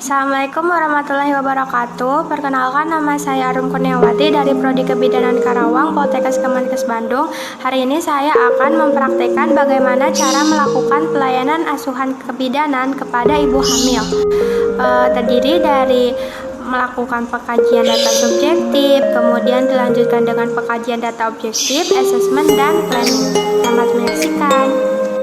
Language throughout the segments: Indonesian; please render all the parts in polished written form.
Assalamualaikum warahmatullahi wabarakatuh. Perkenalkan, nama saya Arum Kurniawati dari Prodi Kebidanan Karawang, Poltekkes Kemenkes Bandung. Hari ini saya akan mempraktikkan bagaimana cara melakukan pelayanan asuhan kebidanan kepada ibu hamil. Terdiri dari melakukan pengkajian data subjektif, kemudian dilanjutkan dengan pengkajian data objektif, assessment, dan planning. Selamat menyaksikan.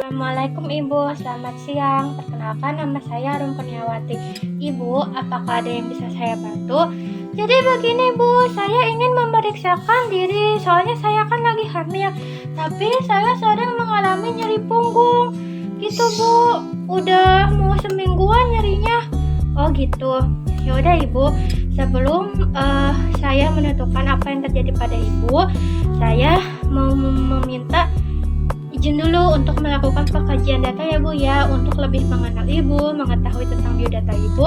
Assalamualaikum Ibu, selamat siang. Perkenalkan, nama saya Arum Kurniawati. Ibu, apakah ada yang bisa saya bantu? Jadi begini Bu, saya ingin memeriksakan diri, soalnya saya kan lagi hamil, tapi saya sedang mengalami nyeri punggung. Gitu Bu, udah mau semingguan nyerinya. Oh gitu. Yaudah Ibu, sebelum saya menentukan apa yang terjadi pada Ibu, saya mau meminta izin dulu untuk melakukan pengkajian data ya Bu ya, untuk lebih mengenal Ibu, mengetahui tentang biodata Ibu,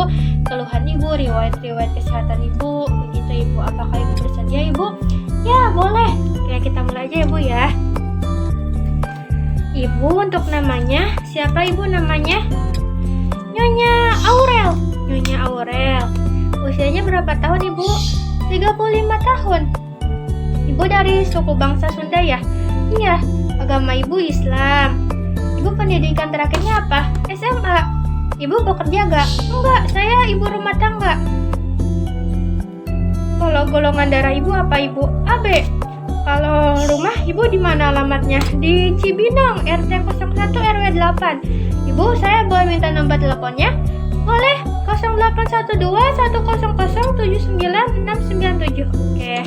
keluhan Ibu, riwayat kesehatan Ibu, begitu Ibu. Apakah Ibu bersedia Ibu? Ya boleh. Oke, kita mulai aja ya Bu ya. Ibu untuk namanya, siapa Ibu namanya? Nyonya Aurel. Nyonya Aurel. Usianya berapa tahun Ibu? 35 tahun. Ibu dari suku bangsa Sunda ya? Iya. Agama Ibu Islam. Ibu pendidikan terakhirnya apa? SMA. Ibu bekerja gak? Enggak, saya ibu rumah tangga. Kalau golongan darah Ibu apa Ibu? AB. Kalau rumah Ibu di mana alamatnya? Di Cibinong, RT 01 RW 8. Ibu, saya boleh minta nomor teleponnya? Boleh. 0812 100 79 697. Oke.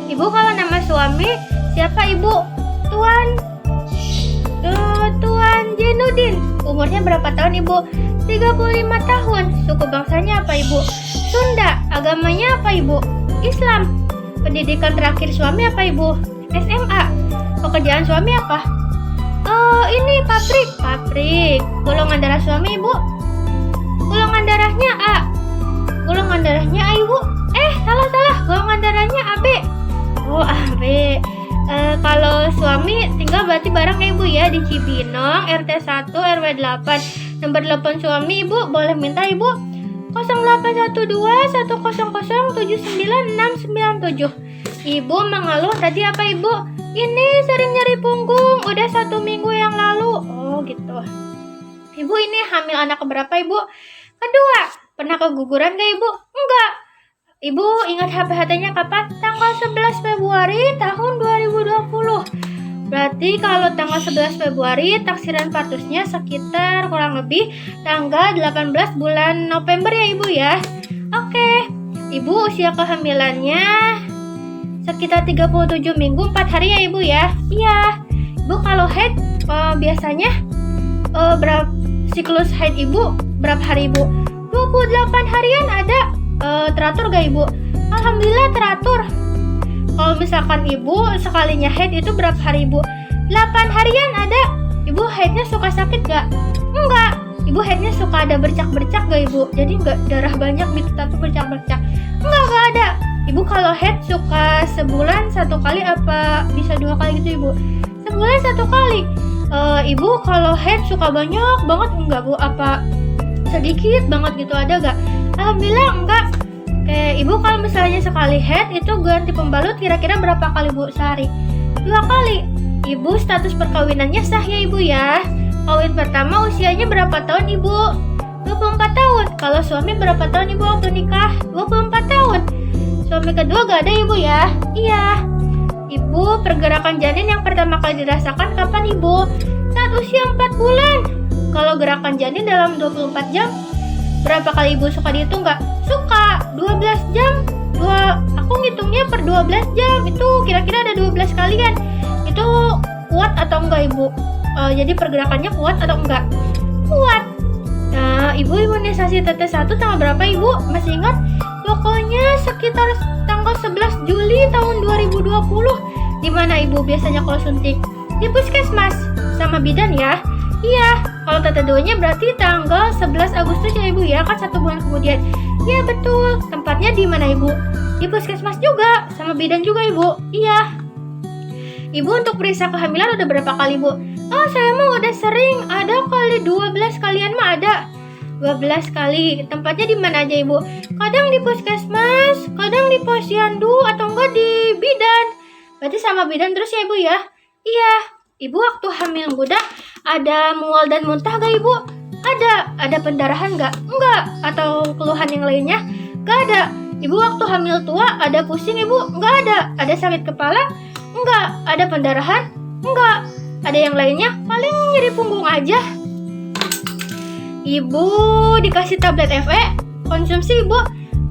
Ibu, kalau nama suami siapa Ibu? Tuan Jenudin. Umurnya berapa tahun Ibu? 35 tahun. Suku bangsanya apa Ibu? Sunda. Agamanya apa Ibu? Islam. Pendidikan terakhir suami apa Ibu? SMA. Pekerjaan suami apa? Ini pabrik. Golongan darah suami Ibu? Golongan darahnya A. Golongan darahnya A Ibu? Salah. Golongan darahnya AB. Oh, AB. Kalau suami tinggal berarti bareng Ibu ya di Cibinong, RT 1 RW 8. Nomor telepon suami Ibu boleh minta Ibu 0812 100 79 697. Ibu mengeluh tadi apa Ibu? Ini sering nyeri punggung, udah 1 minggu yang lalu. Oh gitu. Ibu ini hamil anak keberapa Ibu? Kedua. Pernah keguguran gak Ibu? Enggak. Ibu ingat HPHT-nya kapan? Tanggal 11 Februari tahun 2020. Berarti kalau tanggal 11 Februari taksiran partusnya sekitar kurang lebih tanggal 18 bulan November ya Ibu ya. Oke. Ibu usia kehamilannya sekitar 37 minggu 4 hari ya Ibu ya. Iya. Ibu kalau haid biasanya berapa siklus haid Ibu berapa hari Ibu? 28 harian ada. Teratur gak Ibu? Alhamdulillah teratur. Kalau misalkan Ibu sekalinya haid itu berapa hari Ibu? 8 harian ada. Ibu haidnya suka sakit gak? Enggak. Ibu haidnya suka ada bercak-bercak gak Ibu? Jadi enggak darah banyak gitu tapi bercak-bercak? Enggak ada. Ibu kalau haid suka sebulan 1 kali apa bisa 2 kali gitu Ibu? Sebulan 1 kali. Ibu kalau haid suka banyak banget enggak Bu? Apa sedikit banget gitu ada gak? Alhamdulillah enggak. Oke, Ibu kalau misalnya sekali haid itu ganti pembalut kira-kira berapa kali Bu sehari? 2 kali. Ibu status perkawinannya sah ya Ibu ya. Kawin pertama usianya berapa tahun Ibu? 24 tahun. Kalau suami berapa tahun Ibu waktu nikah? 24 tahun. Suami kedua gak ada Ibu ya? Iya. Ibu pergerakan janin yang pertama kali dirasakan kapan Ibu? Saat usia 4 bulan. Kalau gerakan janin dalam 24 jam berapa kali Ibu suka dihitung gak? Suka. 12 jam. Aku ngitungnya per 12 jam. Itu kira-kira ada 12 kalian. Itu kuat atau enggak Ibu? Jadi pergerakannya kuat atau enggak? Kuat. Nah, Ibu imunisasi TT1 tanggal berapa Ibu? Masih ingat? Pokoknya sekitar tanggal 11 Juli tahun 2020. Di mana Ibu biasanya kalau suntik? Di puskesmas sama bidan ya. Iya, kalau TT2-nya berarti tanggal 11 Agustus ya Ibu ya, kan 1 bulan kemudian. Iya betul, tempatnya di mana Ibu? Di puskesmas juga, sama bidan juga Ibu. Iya. Ibu untuk periksa kehamilan udah berapa kali Bu? Oh saya mah udah sering, ada kali 12 kalian mah ada. 12 kali. Tempatnya di mana aja ibu? Kadang di puskesmas, kadang di posyandu, atau enggak di bidan. Berarti sama bidan terus ya ibu ya? Iya. Ibu waktu hamil muda ada mual dan muntah gak ibu? Ada pendarahan gak? Enggak. Atau keluhan yang lainnya? Gak ada. Ibu waktu hamil tua ada pusing ibu? Enggak ada. Ada sakit kepala? Enggak. Ada pendarahan? Enggak. Ada yang lainnya? Paling nyeri punggung aja. Ibu dikasih tablet FE? Konsumsi ibu?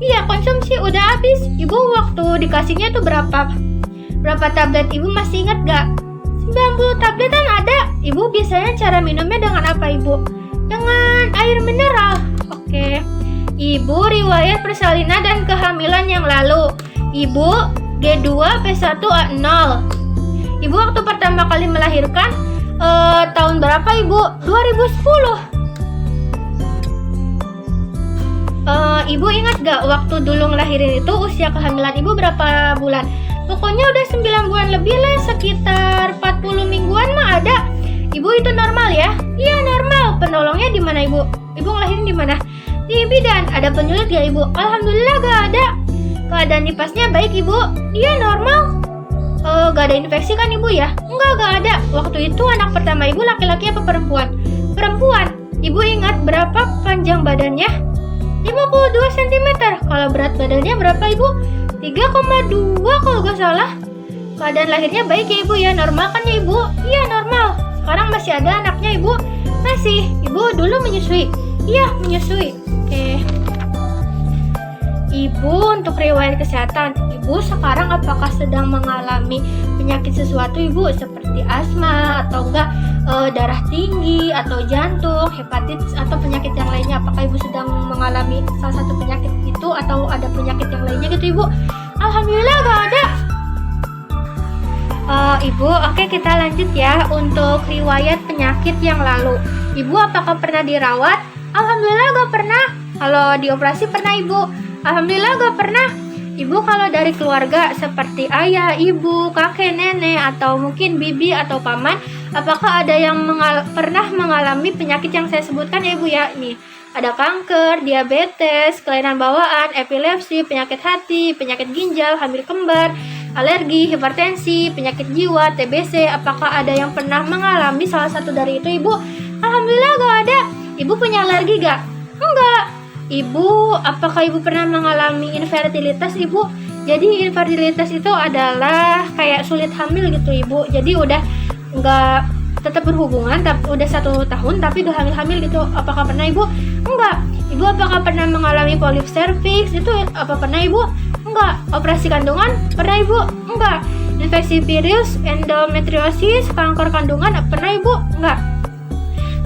Iya konsumsi udah habis. Ibu waktu dikasihnya tuh berapa tablet ibu masih ingat gak? 90 tabletan ada. Ibu biasanya cara minumnya dengan apa ibu? Dengan air mineral. Oke. Ibu riwayat persalinan dan kehamilan yang lalu. Ibu G2 P1 A0. Ibu waktu pertama kali melahirkan tahun berapa ibu? 2010. Ibu ingat gak waktu dulu ngelahirin itu usia kehamilan ibu berapa bulan? Pokoknya udah 9 bulan lebih lah, sekitar 40 mingguan mah ada. Ibu itu normal ya? Iya normal. Penolongnya di mana ibu? Ibu ngelahirin di mana? Di bidan. Ada penyulit ya ibu? Alhamdulillah gak ada. Keadaan nipasnya baik ibu? Iya normal. Gak ada infeksi kan ibu ya? Enggak, gak ada. Waktu itu anak pertama ibu laki-laki apa perempuan? Perempuan. Ibu ingat berapa panjang badannya? 52 cm. Kalau berat badannya berapa ibu? 3,2 kalau gak salah. Keadaan lahirnya baik ya ibu ya? Normal kan ya ibu? Iya normal. Sekarang masih ada anaknya ibu? Masih. Ibu dulu menyusui? Iya menyusui. Oke. Ibu untuk riwayat kesehatan, ibu sekarang apakah sedang mengalami penyakit sesuatu ibu seperti asma atau enggak darah tinggi atau jantung, hepatitis atau penyakit yang lainnya? Apakah ibu sedang mengalami salah satu penyakit itu atau ada penyakit yang lainnya gitu ibu? Alhamdulillah gak ada. Ibu, oke kita lanjut ya untuk riwayat penyakit yang lalu. Ibu apakah pernah dirawat? Alhamdulillah gak pernah. Kalau dioperasi pernah ibu? Alhamdulillah gak pernah. Ibu kalau dari keluarga seperti ayah, ibu, kakek, nenek, atau mungkin bibi atau paman, apakah ada yang pernah mengalami penyakit yang saya sebutkan ya ibu ya? Nih, ada kanker, diabetes, kelainan bawaan, epilepsi, penyakit hati, penyakit ginjal, hamil kembar, alergi, hipertensi, penyakit jiwa, TBC. Apakah ada yang pernah mengalami salah satu dari itu ibu? Alhamdulillah gak ada. Ibu punya alergi gak? Enggak. Ibu, apakah ibu pernah mengalami infertilitas ibu? Jadi infertilitas itu adalah kayak sulit hamil gitu ibu. Jadi udah nggak tetap berhubungan, tapi udah 1 tahun tapi udah hamil gitu. Apakah pernah ibu? Enggak. Ibu apakah pernah mengalami polip cervix? Itu apa pernah ibu? Enggak. Operasi kandungan? Pernah ibu? Enggak. Infeksi virus, endometriosis, kanker kandungan? Pernah ibu? Enggak.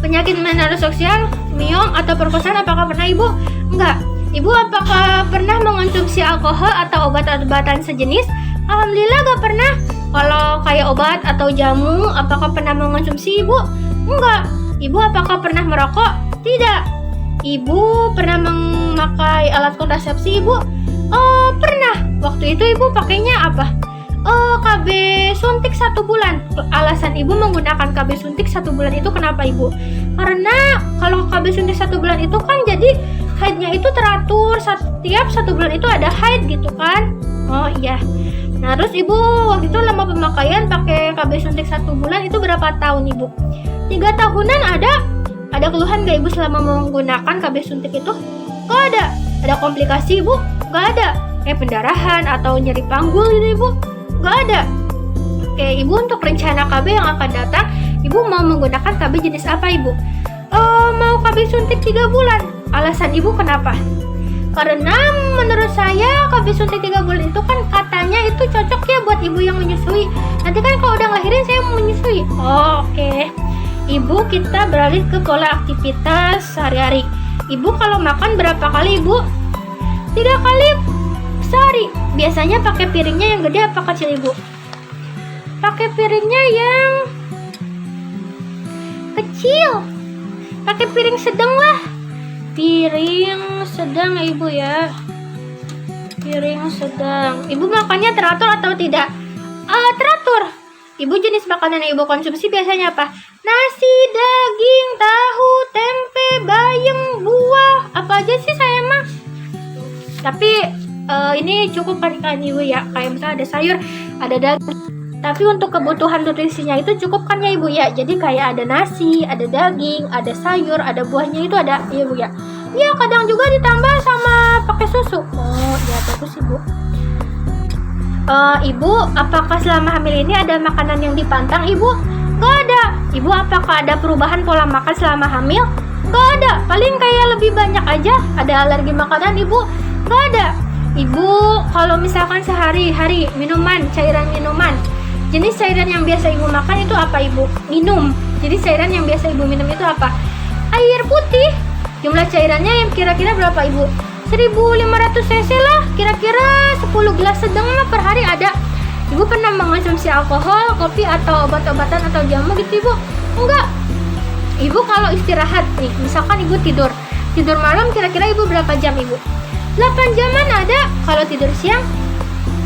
Penyakit menstrual, miom atau perkosaan apakah pernah ibu? Enggak. Ibu apakah pernah mengonsumsi alkohol atau obat-obatan sejenis? Alhamdulillah gak pernah. Kalau kayak obat atau jamu, apakah pernah mengonsumsi ibu? Enggak. Ibu apakah pernah merokok? Tidak. Ibu pernah memakai alat kontrasepsi ibu? Pernah. Waktu itu ibu pakainya apa? KB suntik 1 bulan. Alasan ibu menggunakan KB suntik 1 bulan itu kenapa ibu? Karena kalau KB suntik 1 bulan itu kan jadi haidnya itu teratur, setiap 1 bulan itu ada haid gitu kan. Oh iya. Nah terus ibu waktu itu lama pemakaian pakai KB suntik 1 bulan itu berapa tahun ibu? 3 tahunan ada. Ada keluhan gak ibu selama menggunakan KB suntik itu? Gak ada. Ada komplikasi ibu? Gak ada. Kayak pendarahan atau nyeri panggul gitu ibu? Gak ada. Oke, ibu untuk rencana KB yang akan datang, ibu mau menggunakan KB jenis apa ibu? Mau KB suntik 3 bulan. Alasan ibu kenapa? Karena menurut saya KB suntik 3 bulan itu kan katanya itu cocok ya buat ibu yang menyusui. Nanti kan kalau udah ngelahirin saya mau menyusui. Oke. Ibu kita beralih ke pola aktivitas sehari-hari. Ibu kalau makan berapa kali ibu? 3 kali sehari. Biasanya pakai piringnya yang gede apa kecil ibu? Pakai piringnya yang kecil. Pakai piring sedang lah. Piring sedang ya ibu ya. Piring sedang. Ibu makannya teratur atau tidak? Teratur. Ibu jenis makanan yang ibu konsumsi biasanya apa? Nasi, daging, tahu, tempe, bayam, buah, apa aja sih saya mah. Tapi ini cukup kan ibu ya, kayak misalnya ada sayur, ada daging. Tapi untuk kebutuhan nutrisinya itu cukup kan ya ibu ya. Jadi kayak ada nasi, ada daging, ada sayur, ada buahnya itu ada ya ibu ya. Iya, kadang juga ditambah sama pakai susu. Oh ya, bagus ibu. Ibu, apakah selama hamil ini ada makanan yang dipantang ibu? Gak ada. Ibu, apakah ada perubahan pola makan selama hamil? Gak ada. Paling kayak lebih banyak aja. Ada alergi makanan ibu? Gak ada. Ibu, kalau misalkan sehari-hari cairan minuman, jenis cairan yang biasa ibu makan itu apa ibu? Minum. Jadi cairan yang biasa ibu minum itu apa? Air putih. Jumlah cairannya yang kira-kira berapa ibu? 1500 cc lah, kira-kira 10 gelas sedang lah per hari ada. Ibu pernah mengonsumsi alkohol, kopi, atau obat-obatan atau jamu gitu ibu? Enggak. Ibu kalau istirahat nih, misalkan ibu tidur malam, kira-kira ibu berapa jam ibu? 8 jaman ada. Kalau tidur siang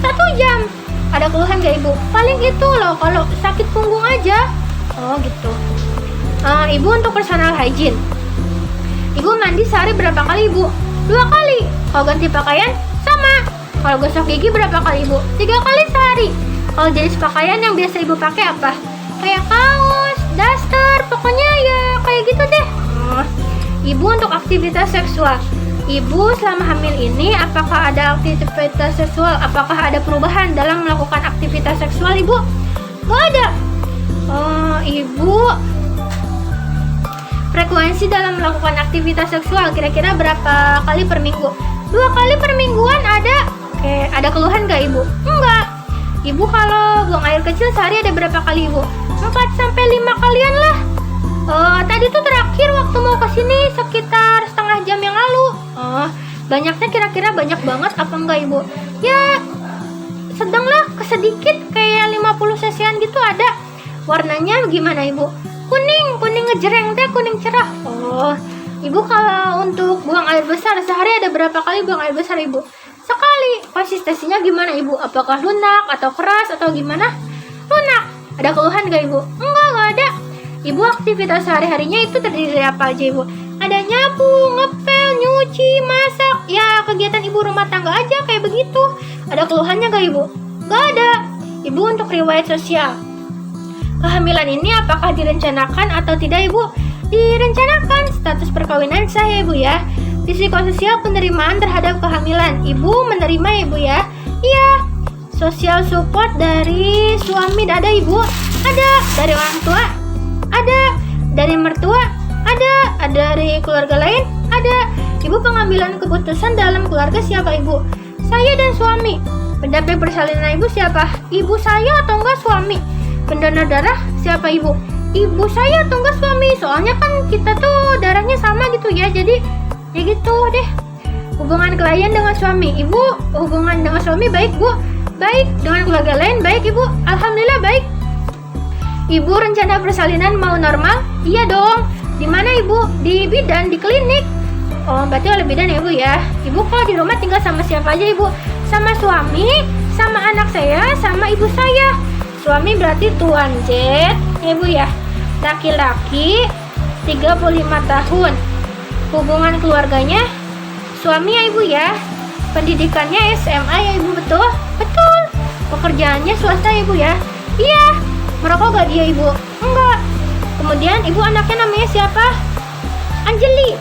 1 jam. Ada keluhan gak ibu? Paling itu loh, kalau sakit punggung aja. Oh gitu. Ibu, untuk personal hygiene, ibu mandi sehari berapa kali ibu? 2 kali. Kalau ganti pakaian sama. Kalau gosok gigi berapa kali ibu? 3 kali sehari. Kalau jenis pakaian yang biasa ibu pakai apa? Kayak kaos, daster, pokoknya ya kayak gitu deh. Ibu, untuk aktivitas seksual, ibu selama hamil ini apakah ada aktivitas seksual? Apakah ada perubahan dalam melakukan aktivitas seksual ibu? Gak ada. Ibu, frekuensi dalam melakukan aktivitas seksual kira-kira berapa kali per minggu? 2 kali per mingguan ada. Oke, ada keluhan gak ibu? Enggak. Ibu kalau buang air kecil sehari ada berapa kali ibu? 4-5 kalian lah. Tadi tuh terakhir waktu mau kesini sekitar setengah jam yang lalu. Banyaknya kira-kira banyak banget apa enggak ibu? Ya sedang lah, kesedikit, kayak 50 cc-an gitu ada. Warnanya gimana ibu? Kuning ngejreng deh, kuning cerah. Ibu kalau untuk buang air besar sehari ada berapa kali buang air besar ibu? Sekali. Konsistensinya gimana ibu? Apakah lunak atau keras atau gimana? Lunak. Ada keluhan gak ibu? Enggak ada. Ibu, aktivitas sehari-harinya itu terdiri dari apa aja ibu? Ada nyapu, ngepel, nyuci, masak. Ya kegiatan ibu rumah tangga aja kayak begitu. Ada keluhannya gak ibu? Gak ada. Ibu, untuk riwayat sosial, kehamilan ini apakah direncanakan atau tidak ibu? Direncanakan. Status perkawinan sah ya ibu ya. Psikososial penerimaan terhadap kehamilan, ibu menerima ya ibu ya? Iya. Sosial support dari suami ada ibu? Ada. Dari orang tua? Ada. Dari mertua? Ada. Dari keluarga lain? Ada. Ibu, pengambilan keputusan dalam keluarga siapa ibu? Saya dan suami. Pendamping persalinan ibu siapa? Ibu saya atau enggak suami? Pendonor darah siapa ibu? Ibu saya atau enggak suami? Soalnya kan kita tuh darahnya sama gitu ya, jadi ya gitu deh. Hubungan klien dengan suami, ibu hubungan dengan suami baik bu? Baik. Dengan keluarga lain baik ibu? Alhamdulillah baik. Ibu, rencana persalinan mau normal? Iya dong. Di mana ibu? Di bidan, di klinik. Berarti oleh bidan ya ibu ya. Ibu kalau di rumah tinggal sama siapa aja ibu? Sama suami, sama anak saya, sama ibu saya. Suami berarti Tuan Jet ya ibu ya. Laki-laki 35 tahun. Hubungan keluarganya suami ya ibu ya. Pendidikannya SMA ya ibu, betul? Betul. Pekerjaannya swasta ya ibu ya. Iya. Merokok gak dia ibu? Enggak. Kemudian ibu, anaknya namanya siapa? Anjeli.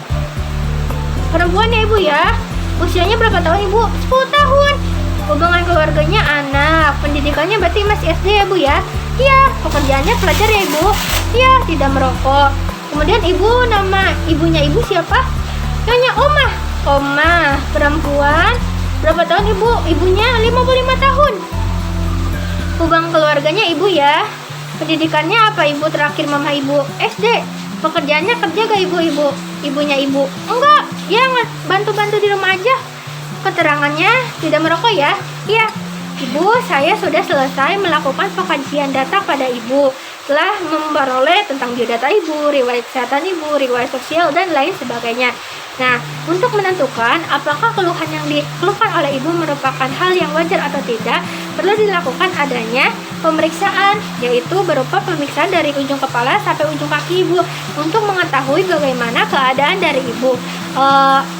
Perempuan ya ibu ya. Usianya berapa tahun ibu? 10 tahun. Hubungan keluarganya anak. Pendidikannya berarti masih SD ya bu ya? Iya. Pekerjaannya pelajar ya ibu? Iya, tidak merokok. Kemudian ibu, nama ibunya ibu siapa? Nyonya Oma. Oma, perempuan. Berapa tahun ibu? Ibunya 55 tahun. Hubungan keluarganya ibu ya. Pendidikannya apa ibu? Terakhir mama ibu SD. Pekerjaannya kerja gak ibu? Ibunya ibu? Enggak, ya bantu-bantu di rumah aja. Keterangannya tidak merokok ya? Iya. Ibu, saya sudah selesai melakukan pengkajian data pada ibu. Telah memperoleh tentang biodata ibu, riwayat kesehatan ibu, riwayat sosial, dan lain sebagainya. Nah, untuk menentukan apakah keluhan yang dikeluhkan oleh ibu merupakan hal yang wajar atau tidak, perlu dilakukan adanya pemeriksaan, yaitu berupa pemeriksaan dari ujung kepala sampai ujung kaki Ibu untuk mengetahui bagaimana keadaan dari Ibu.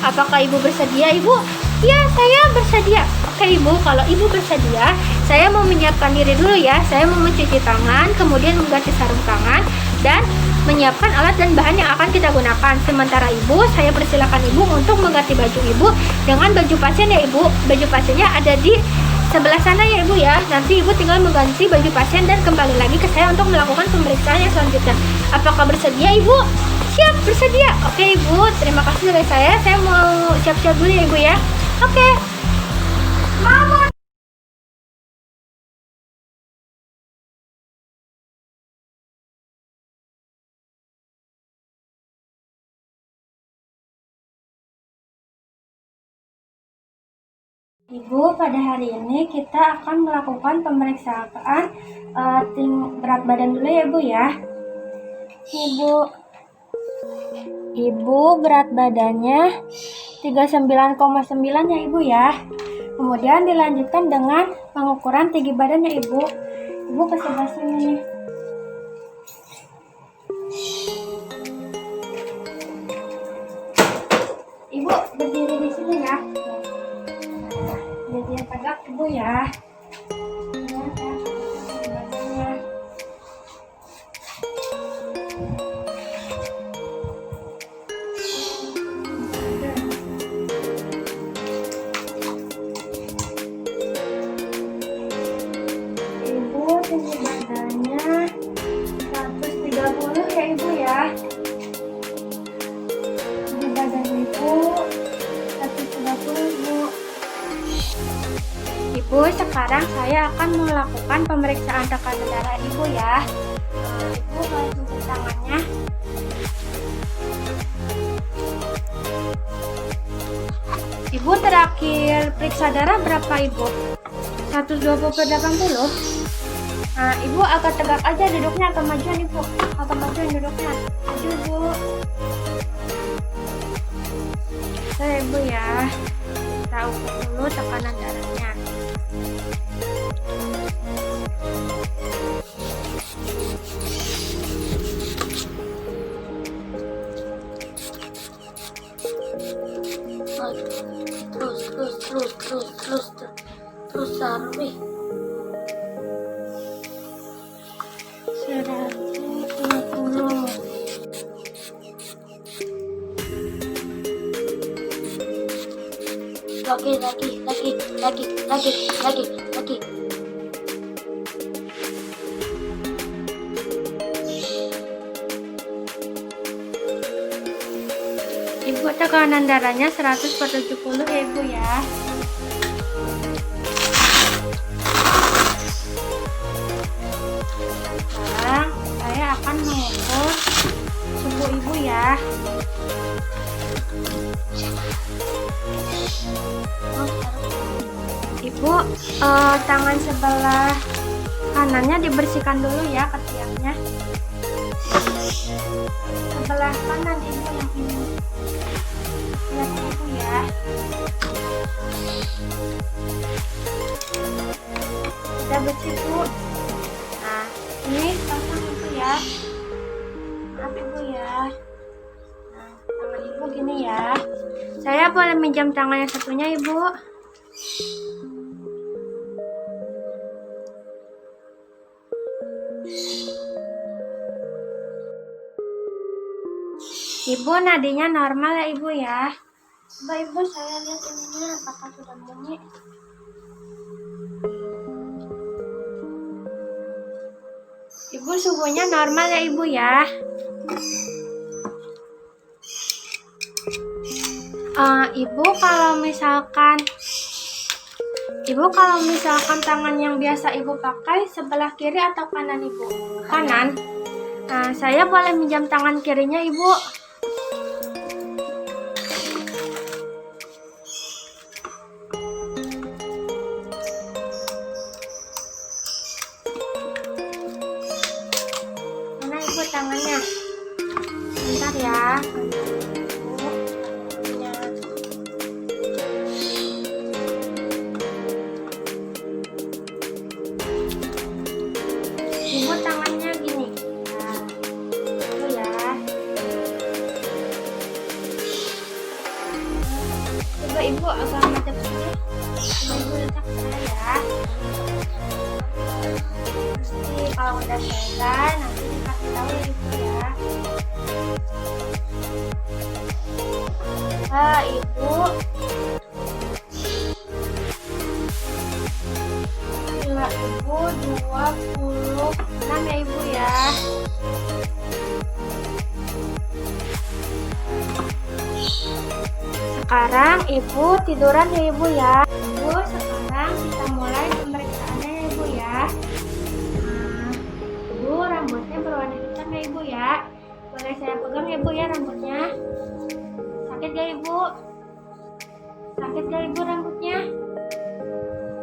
Apakah Ibu bersedia, Ibu? Ya, saya bersedia. Oke Ibu, kalau Ibu bersedia, saya mau menyiapkan diri dulu ya. Saya mau mencuci tangan, kemudian mengganti sarung tangan, dan menyiapkan alat dan bahan yang akan kita gunakan. Sementara Ibu, saya persilakan Ibu untuk mengganti baju Ibu dengan baju pasien ya Ibu. Baju pasiennya ada di sebelah sana ya Ibu ya. Nanti Ibu tinggal mengganti baju pasien dan kembali lagi ke saya untuk melakukan pemeriksaan yang selanjutnya. Apakah bersedia Ibu? Siap, bersedia. Oke Ibu, terima kasih dari saya. Saya mau siap-siap dulu ya Ibu ya. Oke. Mama. Ibu, pada hari ini kita akan melakukan pemeriksaan berat badan dulu ya Ibu ya. Ibu berat badannya 39,9 ya Ibu ya. Kemudian dilanjutkan dengan pengukuran tinggi badannya Ibu. Ibu ke sebelah sini. Ibu berdiri di sini ya. Berdiri tegak Ibu ya. Tinggi badannya 130 ya Ibu ya. Tinggi badan Ibu 130 Ibu. Ibu, sekarang saya akan melakukan pemeriksaan tekanan darah Ibu ya. Ibu boleh cuci tangannya. Ibu terakhir periksa darah berapa Ibu? 120/80. Nah, Ibu agak tegak aja duduknya, agak majuan Ibu. Agak majuan duduknya. Maju Bu. Oke Ibu ya. Kita ukur dulu tekanan darahnya. Terus taruh. 150. Lagi. Ibu, tekanan darahnya 100/70 ya Ibu ya. Sekarang saya akan mengukur suhu Ibu ya. Ibu, tangan sebelah kanannya dibersihkan dulu ya ketiaknya. Sebelah kanan Ibu yang ini. Lihat Ibu ya. Sudah bersih Bu. Nah, ini pasang Ibu ya. Maaf Ibu ya. Nah, tangan Ibu gini ya. Saya boleh minjam tangan yang satunya Ibu. Ibu, nadinya normal ya Ibu ya. Coba Ibu, saya lihat ininya apakah sudah bunyi. Ibu, suhunya normal ya Ibu ya. Ibu kalau misalkan tangan yang biasa Ibu pakai sebelah kiri atau kanan Ibu? Kanan. Nah, saya boleh minjam tangan kirinya Ibu. Mana Ibu tangannya? Bentar ya. sekarang ibu tiduran ya ibu ya. Ibu, sekarang kita mulai pemeriksaannya ya ibu ya. Ibu, rambutnya berwarna hitam ya ibu ya. Boleh saya pegang ya ibu ya rambutnya. Sakit gak ibu? Sakit gak ibu rambutnya?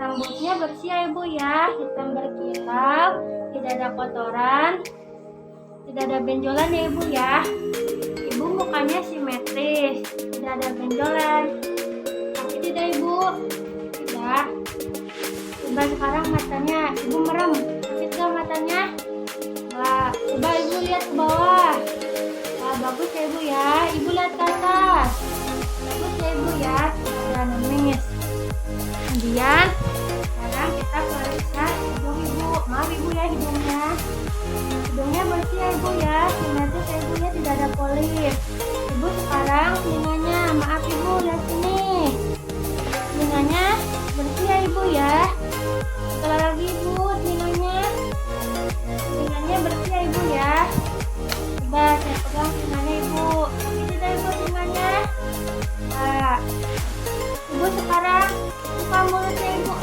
Rambutnya bersih ya ibu ya, hitam berkilau, tidak ada kotoran, tidak ada benjolan ya ibu ya. Ibu mukanya simetris, tidak ada benjolan. Sakit tidak ibu? Tidak. Coba sekarang matanya, ibu merem. Sakit gak matanya? Wah, coba ibu lihat ke bawah. Wah, bagus ya ibu ya. Ibu lihat ke atas. Bagus ya ibu ya, tidak ada nangis. Kemudian sekarang kita periksa hidung ibu. Maaf ibu ya hidungnya. Hidungnya bersih ya ibu ya, simetris ya ibu ya, tidak ada polip. Ibu sekarang telinganya, maaf ibu lihat sini. Telinganya bersih ya ibu ya. Setelah lagi ibu telinganya. Telinganya bersih ya ibu ya. Coba saya pegang telinganya ibu. Sakit tidak ibu telinganya? Nah, ibu sekarang buka mulutnya ibu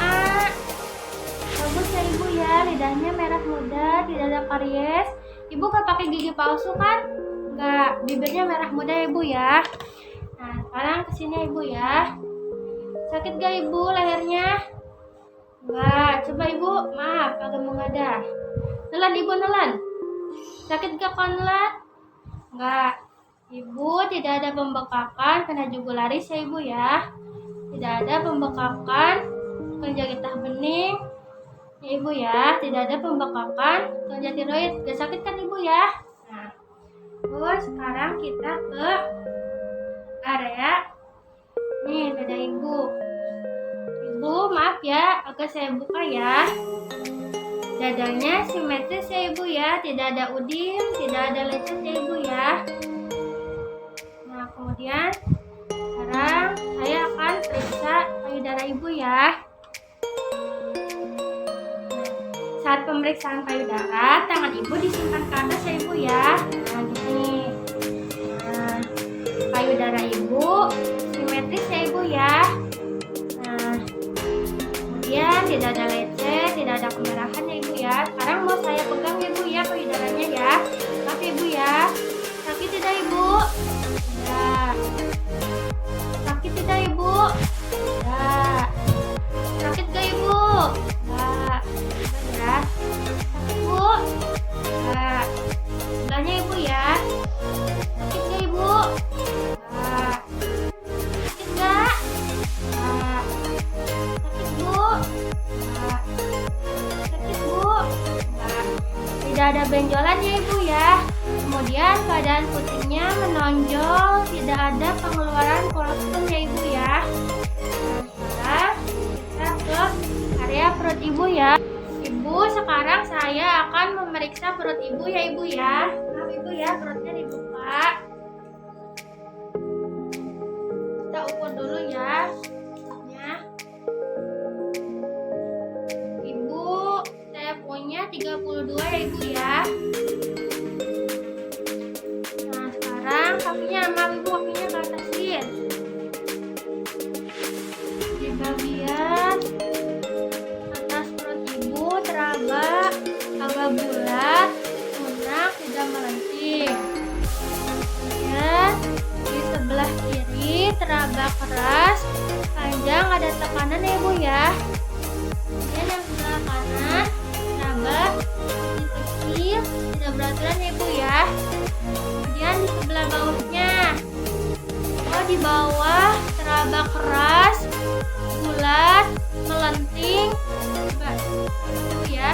bagus ya ibu ya, lidahnya merah muda, tidak ada karies. Ibu gak pakai gigi palsu kan? Enggak, bibirnya merah muda ya ibu ya. Nah sekarang kesini ya ibu ya. Sakit gak ibu lehernya? Enggak, coba ibu, maaf agak mengadah. Nelan ibu, nelan. Sakit gak kalau nelan? Enggak. Ibu tidak ada pembekakan karena jugularis ya ibu ya. Tidak ada pembekakan konjaktiva bening ya ibu ya. Tidak ada pembekakan kelenjar tiroid. Gak sakit kan ibu ya? Nah, terus sekarang kita ke area nih dada ibu. Ibu maaf ya, agak saya buka ya. Dadanya simetris ya ibu ya, tidak ada udin, tidak ada lecet ya ibu ya. Nah kemudian sekarang saya akan periksa payudara ibu ya. Saat pemeriksaan payudara, tangan ibu disimpan ke atas ya ibu ya. Nah gini. Nah, payudara ibu simetris ya ibu ya. Nah, kemudian tidak ada lecet, tidak ada kemerahan ya ibu ya. Sekarang mau saya pegang ya ibu ya payudaranya ya. Maaf ibu ya. Sakit tidak ibu? Tidak. Sakit tidak ibu? Tidak. Sakit gak ibu? Tidak. Ya. Sakit bu? Enggak. Sebelahnya ibu ya. Sakit gak ibu? Enggak. Sakit gak? Enggak. Sakit bu? Enggak. Sakit bu? Enggak. Tidak ada benjolan ya ibu ya. Kemudian keadaan putingnya menonjol, tidak ada pengeluaran kolostrum ya ibu ya. Nah, sekarang kita ke area perut ibu ya. Ibu, sekarang saya akan memeriksa perut ibu ya ibu ya. Maaf ibu ya, perutnya dibuka. Kita ukur dulu ya perutnya. Ibu, saya punya 32 ya ibu ya. Nah sekarang kakinya, maaf ibu kakinya ke atasin. Di bagian atas perut ibu teraba agak bulat, lunak, tidak melenting. Kemudian di sebelah kiri teraba keras, panjang, ada tekanan ya ibu ya. Kemudian yang sebelah kanan teraba kecil, tidak beraturan ya ibu ya. Kemudian di sebelah bawahnya, di bawah teraba keras, bulat, melenting. Coba ibu ya.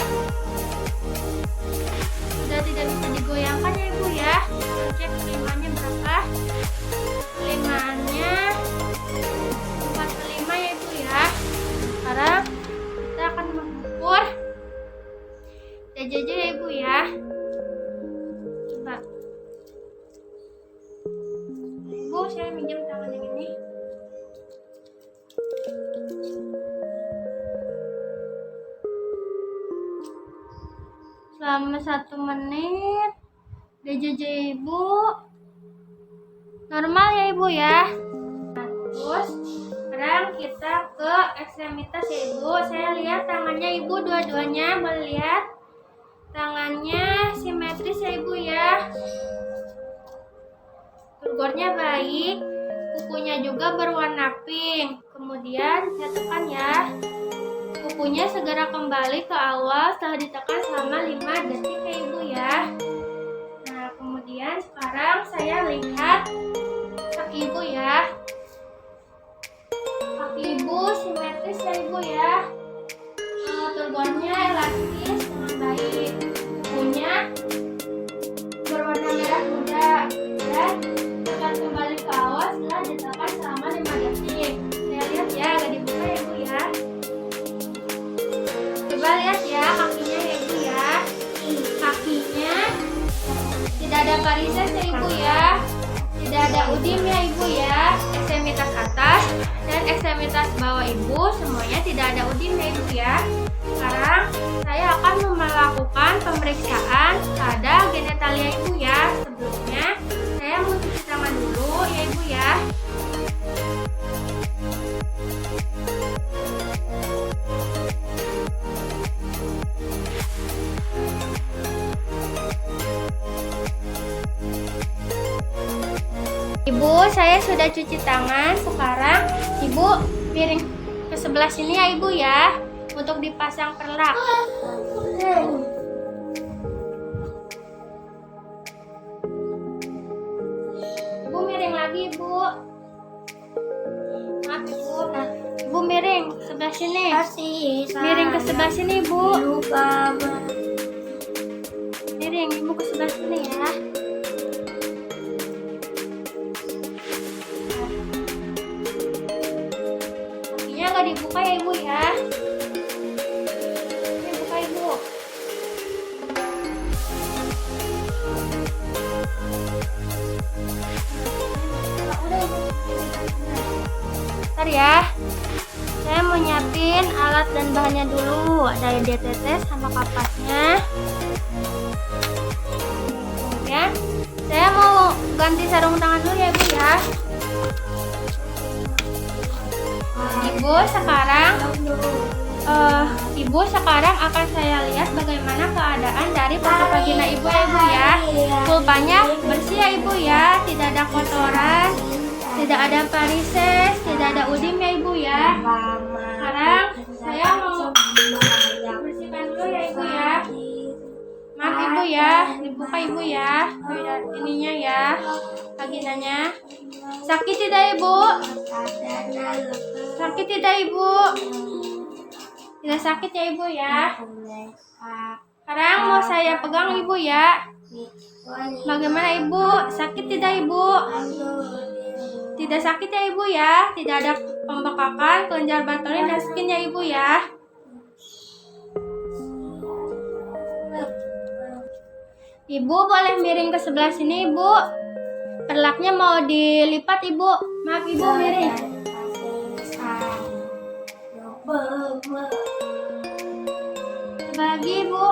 Sudah tidak bisa digoyangkan ya ibu ya. Kita cek kelimaannya berapa. Kelimaannya 45 ya ibu ya. Sekarang kita akan mengukur JJJ ya ibu ya. Coba ibu, saya minjem tangan yang ini. Selama 1 menit DJJ ibu normal ya ibu ya. Nah, Terus sekarang kita ke ekstremitas ya ibu. Saya lihat tangannya ibu dua-duanya, boleh lihat tangannya simetris ya ibu ya. Turgornya baik, kukunya juga berwarna pink. Kemudian saya tekan ya. Kukunya segera kembali ke awal setelah ditekan selama 5 detik ya ibu ya. Nah kemudian sekarang saya lihat kaki ibu ya. Kaki ibu simetris ya ibu ya. Turgornya elastis dengan baik. Kukunya berwarna merah muda dan tekan kembali ke awal setelah ditekan selama 5 detik. Saya lihat ya, agak dibuka ya ibu ya. Coba lihat ya kakinya ya ibu ya. Kakinya tidak ada varises ya ibu ya. Tidak ada udim ya ibu ya. Ekstremitas atas dan ekstremitas bawah ibu semuanya tidak ada udim ya ibu ya. Sekarang saya akan melakukan pemeriksaan pada genitalia ibu ya. Sebelumnya saya mau cuci tangan dulu ya ibu ya. Ibu, saya sudah cuci tangan. Sekarang ibu miring ke sebelah sini ya ibu ya, untuk dipasang perlak. Ibu miring lagi ibu. Maaf ibu. Nah, ibu miring sebelah sini. Miring ke sebelah sini ibu. Miring ibu ke sebelah sini ya. Nggak dibuka ya ibu ya. Ini buka ibu. Bentar ya, saya mau nyiapin alat dan bahannya dulu. Ada dietetes sama kapasnya. Kemudian saya mau ganti sarung tangan dulu ya ibu ya. Ibu sekarang akan saya lihat bagaimana keadaan dari pupuk vagina ibu ya ibu ya. Pulpanya bersih ya ibu ya, tidak ada kotoran, tidak ada varises, tidak ada udim ya ibu ya. Sekarang saya mau bersihkan dulu ya ibu ya. Maaf ibu ya, dibuka ibu ya. Ininya ya, vaginanya. Sakit tidak ibu? Sakit tidak ibu? Tidak sakit ya ibu ya. Sekarang mau saya pegang ibu ya. Bagaimana ibu? Sakit tidak ibu? Tidak sakit ya ibu ya. Tidak ada pembekakan, kelenjar Bartholin dan skin ya ibu ya. Ibu boleh miring ke sebelah sini ibu. Perlaknya mau dilipat ibu. Maaf ibu miring. Coba lagi ibu.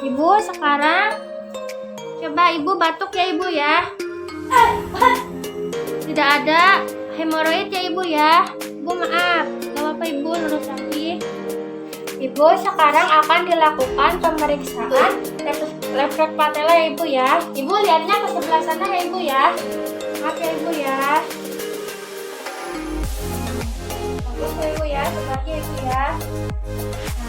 Ibu sekarang coba ibu batuk ya ibu ya. Tidak ada hemoroid ya ibu ya. Ibu maaf, gak apa-apa ibu, lurus lagi. Ibu sekarang akan dilakukan pemeriksaan refleks patella ya ibu ya. Ibu lihatnya ke sebelah sana ya ibu ya. Maaf ya ibu ya. Bagus ya ibu ya, sebelahnya ibu ya.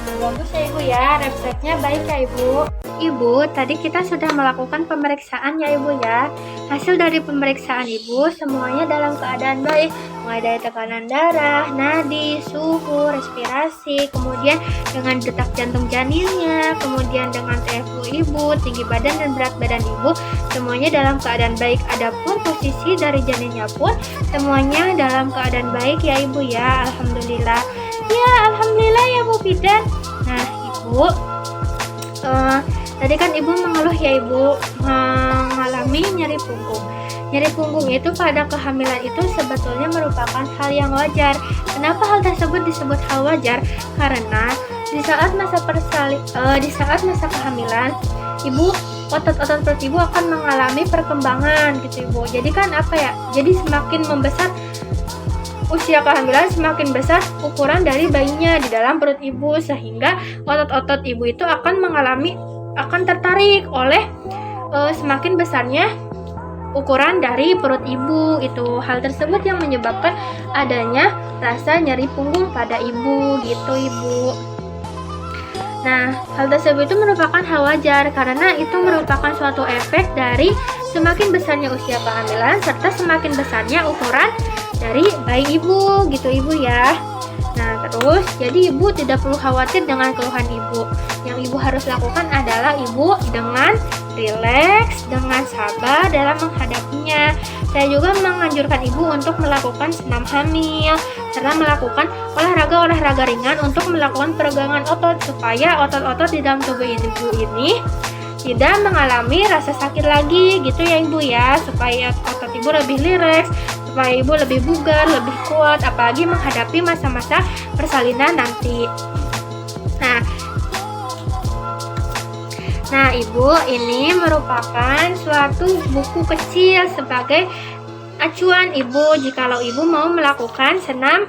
Nah, bagus ya ibu ya, refleksnya baik ya ibu. Ibu, tadi kita sudah melakukan pemeriksaan ya ibu ya. Hasil dari pemeriksaan ibu semuanya dalam keadaan baik, mulai dari tekanan darah, nadi, suhu, respirasi, kemudian dengan detak jantung janinnya, kemudian dengan TFU ibu, tinggi badan dan berat badan ibu, semuanya dalam keadaan baik. Adapun posisi dari janinnya pun semuanya dalam keadaan baik ya ibu ya. Alhamdulillah. Ya, alhamdulillah ya Bu Bidan. Nah ibu, tadi kan ibu mengeluh ya ibu, mengalami nyeri punggung. Nyeri punggung itu pada kehamilan itu sebetulnya merupakan hal yang wajar. Kenapa hal tersebut disebut hal wajar? Karena di saat masa kehamilan ibu, otot-otot perut ibu akan mengalami perkembangan gitu ibu. Jadi kan jadi semakin membesar usia kehamilan, semakin besar ukuran dari bayinya di dalam perut ibu, sehingga otot-otot ibu itu akan tertarik oleh semakin besarnya ukuran dari perut ibu. Itu hal tersebut yang menyebabkan adanya rasa nyeri punggung pada ibu gitu ibu. Nah, hal tersebut itu merupakan hal wajar karena itu merupakan suatu efek dari semakin besarnya usia kehamilan serta semakin besarnya ukuran dari bayi ibu gitu ibu ya. Nah, terus jadi ibu tidak perlu khawatir dengan keluhan ibu. Yang ibu harus lakukan adalah ibu dengan rileks, dengan sabar dalam menghadapinya. Saya juga menganjurkan ibu untuk melakukan senam hamil, serta melakukan olahraga ringan untuk melakukan peregangan otot supaya otot-otot di dalam tubuh ibu ini tidak mengalami rasa sakit lagi gitu ya ibu ya, supaya otot ibu lebih rileks, supaya ibu lebih bugar, lebih kuat, apalagi menghadapi masa-masa persalinan nanti. Nah ibu, ini merupakan suatu buku kecil sebagai acuan ibu jikalau ibu mau melakukan senam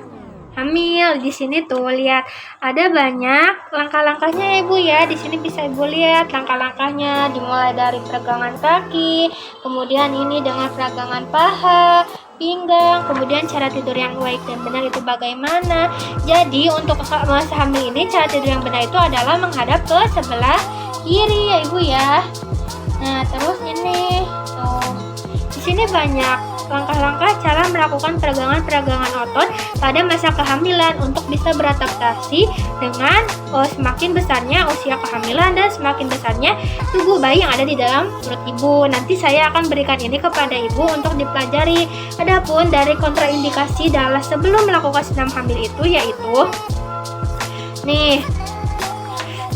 hamil. Di sini tuh lihat ada banyak langkah-langkahnya ya ibu ya. Di sini bisa ibu lihat langkah-langkahnya, dimulai dari peregangan kaki, kemudian ini dengan peregangan paha, pinggang, kemudian cara tidur yang baik dan benar itu bagaimana. Jadi untuk masa hamil ini cara tidur yang benar itu adalah menghadap ke sebelah kiri ya ibu ya. Nah terus ini di sini banyak langkah-langkah cara melakukan peregangan otot pada masa kehamilan untuk bisa beradaptasi dengan semakin besarnya usia kehamilan dan semakin besarnya tubuh bayi yang ada di dalam perut ibu. Nanti saya akan berikan ini kepada ibu untuk dipelajari. Adapun dari kontraindikasi dalam sebelum melakukan senam hamil itu yaitu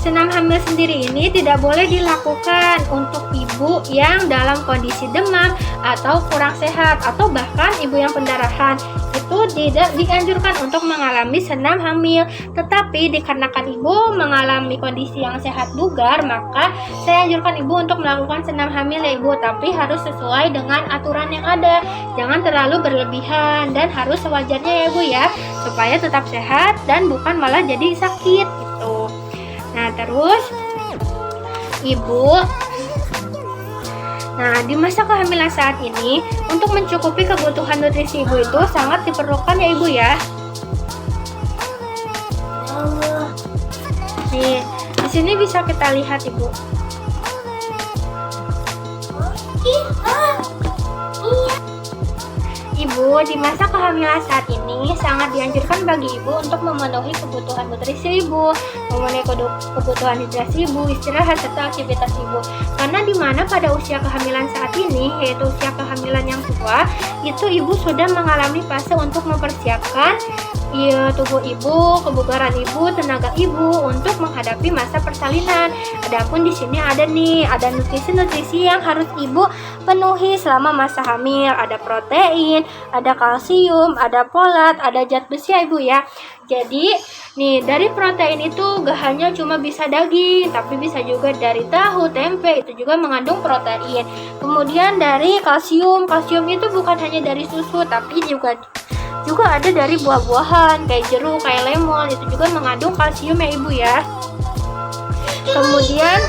senam hamil sendiri ini tidak boleh dilakukan untuk ibu yang dalam kondisi demam atau kurang sehat atau bahkan ibu yang pendarahan. Itu tidak dianjurkan untuk mengalami senam hamil. Tetapi dikarenakan ibu mengalami kondisi yang sehat bugar, maka saya anjurkan ibu untuk melakukan senam hamil ya ibu. Tapi harus sesuai dengan aturan yang ada. Jangan terlalu berlebihan dan harus sewajarnya ya ibu ya, supaya tetap sehat dan bukan malah jadi sakit gitu. Nah terus ibu, di masa kehamilan saat ini untuk mencukupi kebutuhan nutrisi ibu itu sangat diperlukan ya ibu ya. Nih di sini bisa kita lihat ibu. Ibu, di masa kehamilan saat ini sangat dianjurkan bagi ibu untuk memenuhi kebutuhan nutrisi ibu, memenuhi kebutuhan hidrasi ibu, istirahat serta aktivitas ibu. Karena di mana pada usia kehamilan saat ini, yaitu usia kehamilan yang tua, itu ibu sudah mengalami fase untuk mempersiapkan tubuh ibu, kebugaran ibu, tenaga ibu untuk menghadapi masa persalinan. Adapun di sini ada nutrisi-nutrisi yang harus ibu penuhi selama masa hamil. Ada protein, ada kalsium, ada folat, ada zat besi ya ibu ya. Jadi dari protein itu gak hanya cuma bisa daging, tapi bisa juga dari tahu, tempe, itu juga mengandung protein. Kemudian dari kalsium itu bukan hanya dari susu, tapi juga ada dari buah-buahan kayak jeruk, kayak lemon, itu juga mengandung kalsium ya ibu ya. Kemudian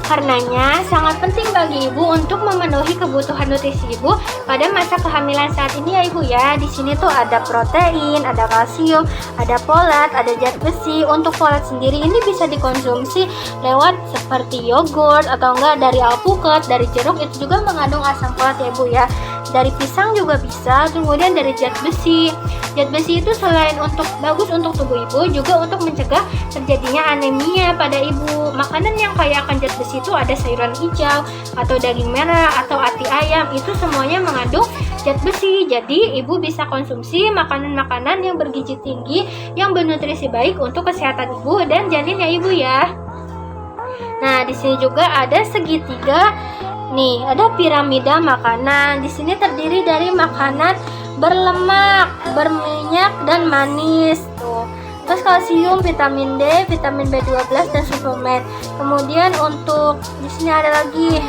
karenanya sangat penting bagi ibu untuk memenuhi kebutuhan nutrisi ibu pada masa kehamilan saat ini ya ibu ya. Di sini tuh ada protein, ada kalsium, ada folat, ada zat besi. Untuk folat sendiri ini bisa dikonsumsi lewat seperti yogurt atau enggak dari alpukat, dari jeruk itu juga mengandung asam folat ya ibu ya. Dari pisang juga bisa. Kemudian dari zat besi. Zat besi itu selain bagus untuk tubuh ibu, juga untuk mencegah terjadinya anemia pada ibu. Makanan yang kaya akan zat besi itu ada sayuran hijau atau daging merah atau ati ayam, itu semuanya mengandung zat besi. Jadi ibu bisa konsumsi makanan-makanan yang bergizi tinggi, yang bernutrisi baik untuk kesehatan ibu dan janin ya ibu ya. Nah di sini juga ada segitiga. Ada piramida makanan. Di sini terdiri dari makanan berlemak, berminyak dan manis. Terus kalsium, vitamin D, vitamin B12 dan suplemen. Kemudian untuk di sini ada lagi.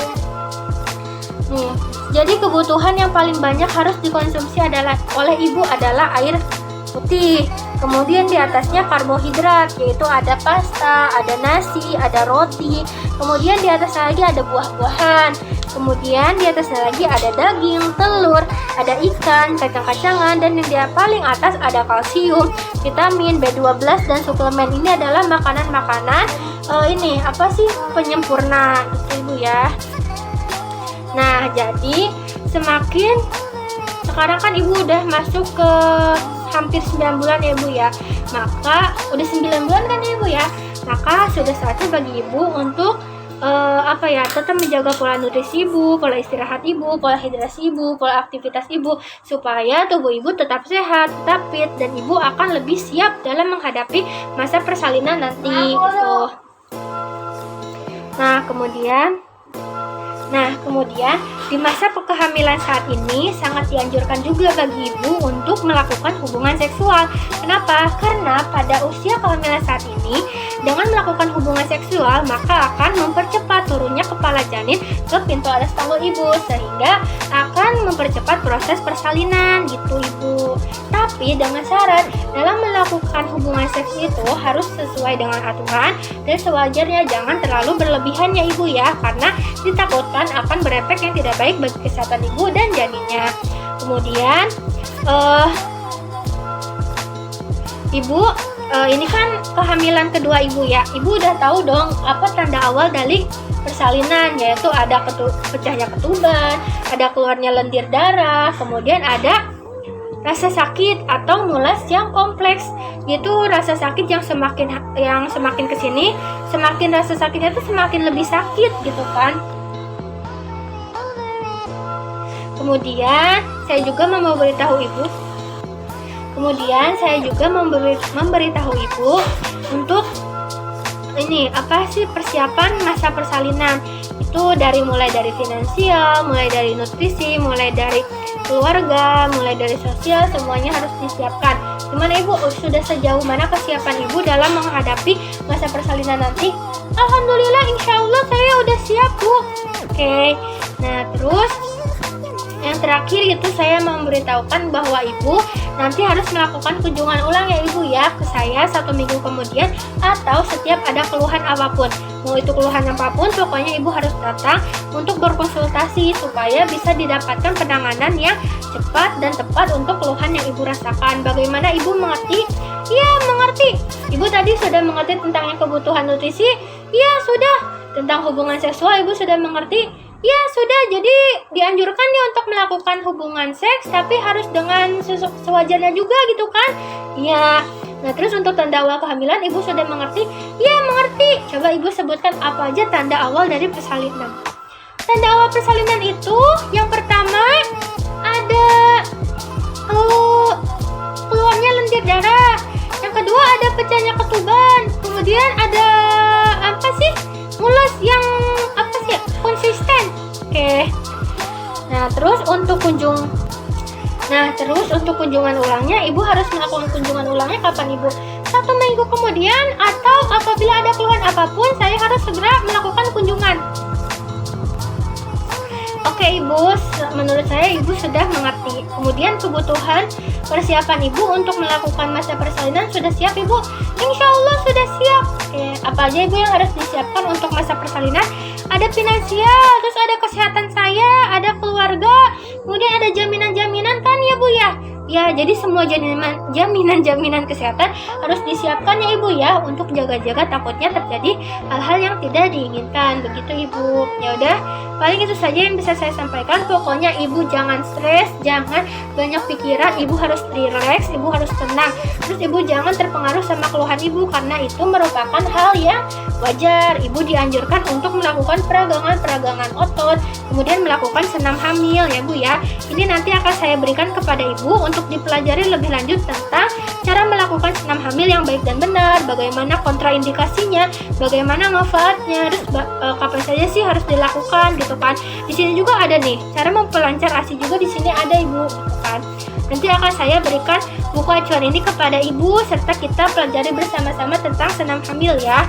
Nih, jadi kebutuhan yang paling banyak harus dikonsumsi oleh ibu adalah air putih. Kemudian di atasnya karbohidrat, yaitu ada pasta, ada nasi, ada roti. Kemudian di atas lagi ada buah-buahan. Kemudian di atasnya lagi ada daging, telur, ada ikan, kacang-kacangan, dan yang di paling atas ada kalsium, vitamin B12 dan suplemen. Ini adalah makanan-makanan penyempurna gitu ibu ya. Nah, jadi sekarang kan ibu udah masuk ke hampir 9 bulan ya ibu ya. Maka udah 9 bulan kan ya ibu ya. Maka sudah saatnya bagi ibu untuk tetap menjaga pola nutrisi ibu, pola istirahat ibu, pola hidrasi ibu, pola aktivitas ibu, supaya tubuh ibu tetap sehat, tetap fit, dan ibu akan lebih siap dalam menghadapi masa persalinan nanti gitu. Nah kemudian di masa kehamilan saat ini sangat dianjurkan juga bagi ibu untuk melakukan hubungan seksual. Kenapa? Karena pada usia kehamilan saat ini, dengan melakukan hubungan seksual maka akan mempercepat turunnya kepala janin ke pintu atas tanggul ibu, sehingga akan mempercepat proses persalinan gitu ibu. Tapi dengan syarat, dalam melakukan hubungan seks itu harus sesuai dengan aturan dan sewajarnya, jangan terlalu berlebihan ya ibu ya, karena ditakutkan akan berefek yang tidak baik bagi kesehatan ibu dan janinnya. Kemudian ibu ini kan kehamilan kedua ibu ya. Ibu udah tahu dong apa tanda awal dari persalinan, yaitu ada pecahnya ketuban, ada keluarnya lendir darah, kemudian ada rasa sakit atau mulas yang kompleks. Itu rasa sakit yang semakin kesini, semakin rasa sakitnya itu semakin lebih sakit gitu kan. Kemudian saya juga memberitahu ibu untuk persiapan masa persalinan. Itu mulai dari finansial, mulai dari nutrisi, mulai dari keluarga, mulai dari sosial, semuanya harus disiapkan. Gimana ibu, sudah sejauh mana kesiapan ibu dalam menghadapi masa persalinan nanti? Alhamdulillah, insya Allah saya udah siap bu. Oke. Nah terus yang terakhir itu saya memberitahukan bahwa ibu nanti harus melakukan kunjungan ulang ya ibu ya ke saya 1 minggu kemudian, atau setiap ada keluhan apapun. Mau itu keluhan apapun, pokoknya ibu harus datang untuk berkonsultasi supaya bisa didapatkan penanganan yang cepat dan tepat untuk keluhan yang ibu rasakan. Bagaimana ibu mengerti? Iya mengerti. Ibu tadi sudah mengerti tentang yang kebutuhan nutrisi? Iya sudah. Tentang hubungan seksual ibu sudah mengerti? Ya sudah, jadi dianjurkan nih untuk melakukan hubungan seks, tapi harus dengan sewajarnya juga gitu kan? Iya. Nah terus untuk tanda awal kehamilan ibu sudah mengerti? Ya mengerti. Coba ibu sebutkan apa aja tanda awal dari persalinan. Tanda awal persalinan itu yang pertama ada keluarnya lendir darah. Yang kedua ada pecahnya ketuban. Kemudian ada mulas yang konsisten. Oke. Nah, terus untuk kunjungan ulangnya, ibu harus melakukan kunjungan ulangnya kapan ibu? 1 minggu kemudian, atau apabila ada keluhan apapun, saya harus segera melakukan kunjungan. Oke ibu, menurut saya ibu sudah mengerti. Kemudian kebutuhan persiapan ibu untuk melakukan masa persalinan sudah siap ibu? Insya Allah sudah siap. Oke, apa aja ibu yang harus disiapkan untuk masa persalinan? Ada finansial, terus ada kesehatan saya, ada keluarga, kemudian ada jaminan-jaminan kan ya bu ya? Ya, jadi semua jaminan kesehatan harus disiapkan ya ibu ya, untuk jaga-jaga takutnya terjadi hal-hal yang tidak diinginkan. Begitu ibu. Ya udah, paling itu saja yang bisa saya sampaikan. Pokoknya ibu jangan stres, jangan banyak pikiran, ibu harus relax, ibu harus tenang. Terus ibu jangan terpengaruh sama keluhan ibu, karena itu merupakan hal yang wajar. Ibu dianjurkan untuk melakukan peragangan otot, kemudian melakukan senam hamil ya bu ya. Ini nanti akan saya berikan kepada ibu untuk untuk dipelajari lebih lanjut tentang cara melakukan senam hamil yang baik dan benar, bagaimana kontraindikasinya, bagaimana manfaatnya, terus kapan saja sih harus dilakukan gitu kan. Di sini juga ada nih cara memperlancar ASI juga, di sini ada Ibu gitu kan. Nanti akan saya berikan buku acuan ini kepada Ibu serta kita pelajari bersama-sama tentang senam hamil ya.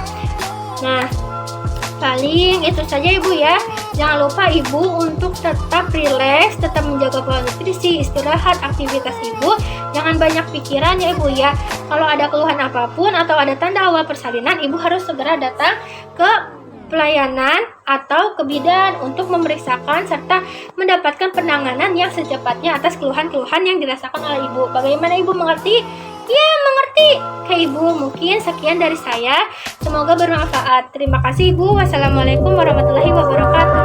Nah, paling itu saja Ibu ya. Jangan lupa Ibu untuk tetap rileks, tetap menjaga pola nutrisi, istirahat, aktivitas Ibu. Jangan banyak pikiran ya Ibu ya. Kalau ada keluhan apapun atau ada tanda awal persalinan, Ibu harus segera datang ke pelayanan atau ke bidan untuk memeriksakan serta mendapatkan penanganan yang secepatnya atas keluhan-keluhan yang dirasakan oleh Ibu. Bagaimana Ibu mengerti? Ya, mengerti. Oke Ibu, mungkin sekian dari saya. Semoga bermanfaat. Terima kasih Ibu. Wassalamualaikum warahmatullahi wabarakatuh.